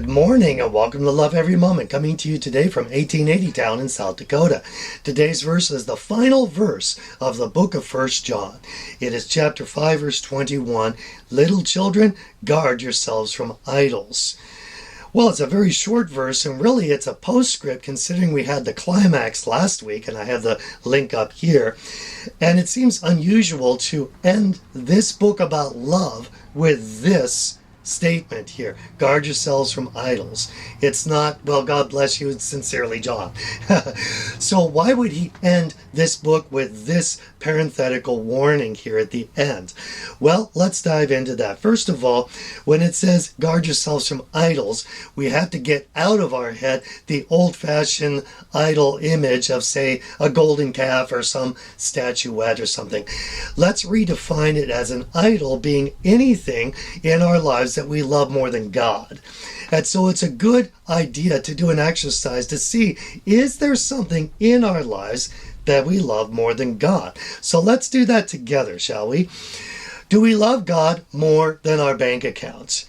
morning and welcome to Love Every Moment, coming to you today from 1880 Town in South Dakota. Today's verse is the final verse of the book of 1 John. It is chapter 5 verse 21. Little children, guard yourselves from idols. Well, it's a very short verse, and really it's a postscript considering we had the climax last week, and I have the link up here. And it seems unusual to end this book about love with this statement here: guard yourselves from idols. It's not, well, God bless you, sincerely, John. So why would he end this book with this parenthetical warning here at the end? Well, let's dive into that. First of all, when it says guard yourselves from idols, we have to get out of our head the old-fashioned idol image of, say, a golden calf or some statuette or something. Let's redefine it as an idol being anything in our lives that we love more than God. And so it's a good idea to do an exercise to see, is there something in our lives that we love more than God? So let's do that together, shall we? Do we love God more than our bank accounts?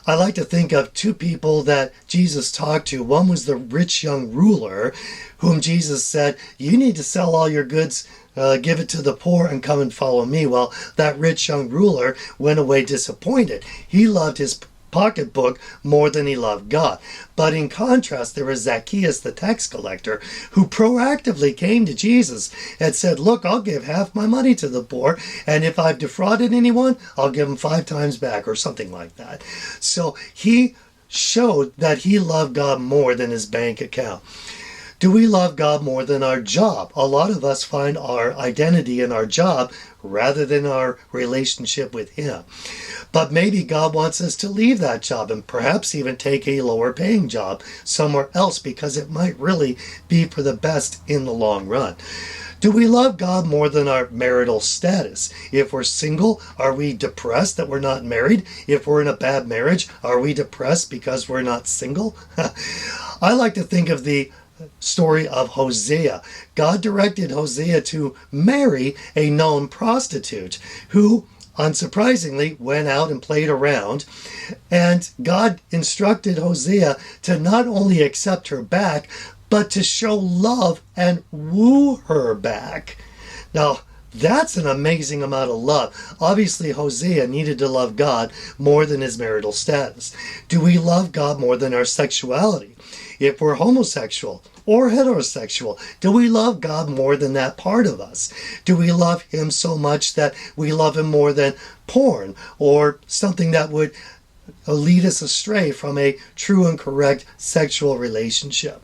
I like to think of two people that Jesus talked to. One was the rich young ruler, whom Jesus said, you need to sell all your goods, give it to the poor, and come and follow me. Well, that rich young ruler went away disappointed. He loved his pocketbook more than he loved God. But in contrast, there was Zacchaeus, the tax collector, who proactively came to Jesus and said, look, I'll give half my money to the poor, and if I've defrauded anyone, I'll give them 5 times back, or something like that. So he showed that he loved God more than his bank account. Do we love God more than our job? A lot of us find our identity in our job rather than our relationship with Him. But maybe God wants us to leave that job and perhaps even take a lower paying job somewhere else because it might really be for the best in the long run. Do we love God more than our marital status? If we're single, are we depressed that we're not married? If we're in a bad marriage, are we depressed because we're not single? I like to think of the story of Hosea. God directed Hosea to marry a known prostitute who, unsurprisingly, went out and played around, and God instructed Hosea to not only accept her back, but to show love and woo her back. Now, that's an amazing amount of love. Obviously, Hosea needed to love God more than his marital status. Do we love God more than our sexuality? If we're homosexual or heterosexual, do we love God more than that part of us? Do we love Him so much that we love Him more than porn or something that would lead us astray from a true and correct sexual relationship?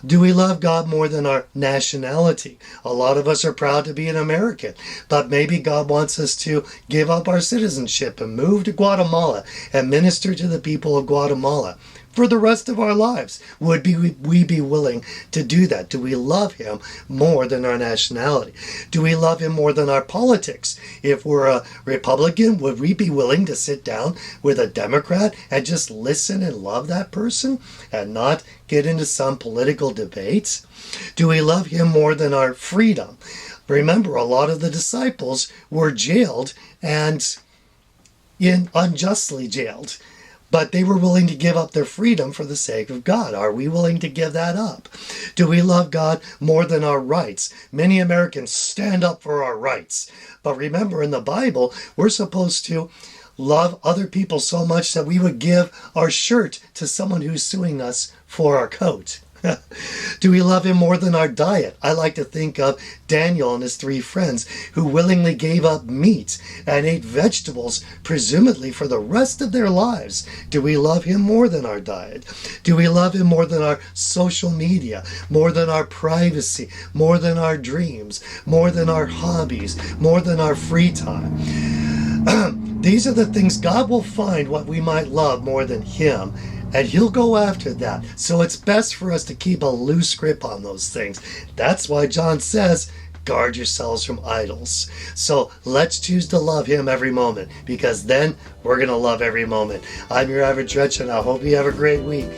Do we love God more than our nationality? A lot of us are proud to be an American, but maybe God wants us to give up our citizenship and move to Guatemala and minister to the people of Guatemala for the rest of our lives. Would we be willing to do that? Do we love Him more than our nationality? Do we love Him more than our politics? If we're a Republican, would we be willing to sit down with a Democrat and just listen and love that person and not get into some political debates? Do we love Him more than our freedom? Remember, a lot of the disciples were jailed and unjustly jailed, but they were willing to give up their freedom for the sake of God. Are we willing to give that up? Do we love God more than our rights? Many Americans stand up for our rights. But remember, in the Bible, we're supposed to love other people so much that we would give our shirt to someone who's suing us for our coat. Do we love Him more than our diet? I like to think of Daniel and his 3 friends who willingly gave up meat and ate vegetables, presumably for the rest of their lives. Do we love Him more than our diet? Do we love Him more than our social media, more than our privacy, more than our dreams, more than our hobbies, more than our free time? These are the things God will find what we might love more than Him, and He'll go after that. So it's best for us to keep a loose grip on those things. That's why John says, guard yourselves from idols. So let's choose to love Him every moment, because then we're going to love every moment. I'm your average wretch, and I hope you have a great week.